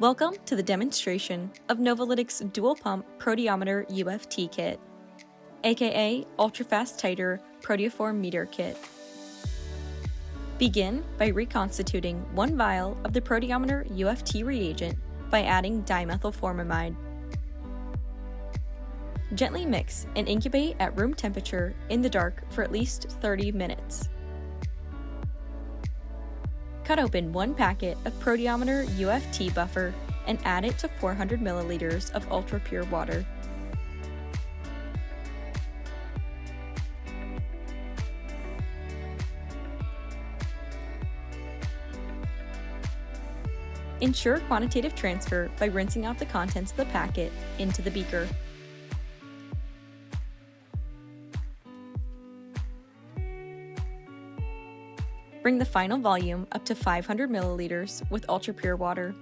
Welcome to the demonstration of Novilytic's dual pump Proteometer-UFT Kit, aka ultra-fast titer Proteometer Kit. Begin by reconstituting one vial of the Proteometer-UFT reagent by adding dimethylformamide. Gently mix and incubate at room temperature in the dark for at least 30 minutes. Cut open one packet of Proteometer-UFT buffer and add it to 400 milliliters of ultra-pure water. Ensure quantitative transfer by rinsing out the contents of the packet into the beaker. Bring the final volume up to 500 milliliters with ultra-pure water.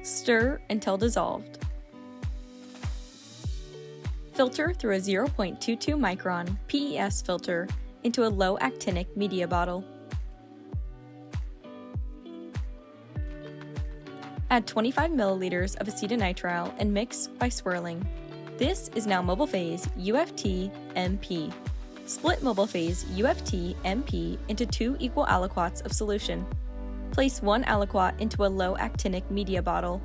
Stir until dissolved. Filter through a 0.22 micron PES filter into a low actinic media bottle. Add 25 milliliters of acetonitrile and mix by swirling. This is now mobile phase UFT MP. Split mobile phase UFT MP into 2 equal aliquots of solution. Place 1 aliquot into a low actinic media bottle.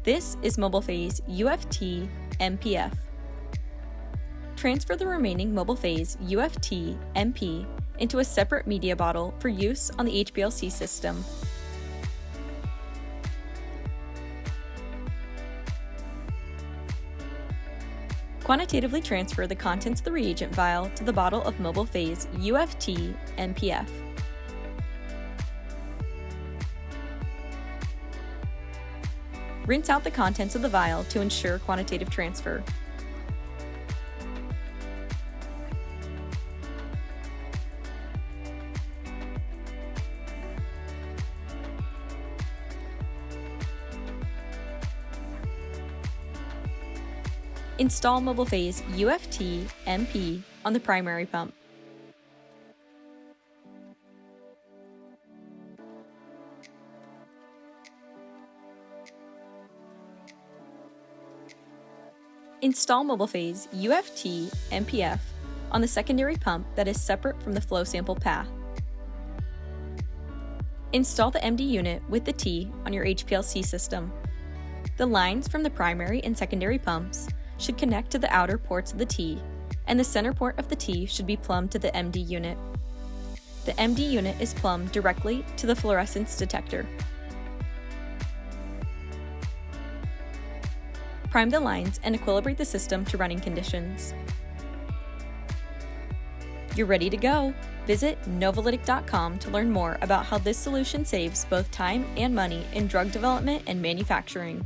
This is mobile phase UFT MPF. Transfer the remaining mobile phase UFT MP into a separate media bottle for use on the HPLC system. Quantitatively transfer the contents of the reagent vial to the bottle of mobile phase UFT MPF. Rinse out the contents of the vial to ensure quantitative transfer. Install mobile phase UFT MP on the primary pump. Install mobile phase UFT MPF on the secondary pump that is separate from the flow sample path. Install the MD unit with the T on your HPLC system. The lines from the primary and secondary pumps should connect to the outer ports of the T, and the center port of the T should be plumbed to the MD unit. The MD unit is plumbed directly to the fluorescence detector. Prime the lines and equilibrate the system to running conditions. You're ready to go! Visit Novilytic.com to learn more about how this solution saves both time and money in drug development and manufacturing.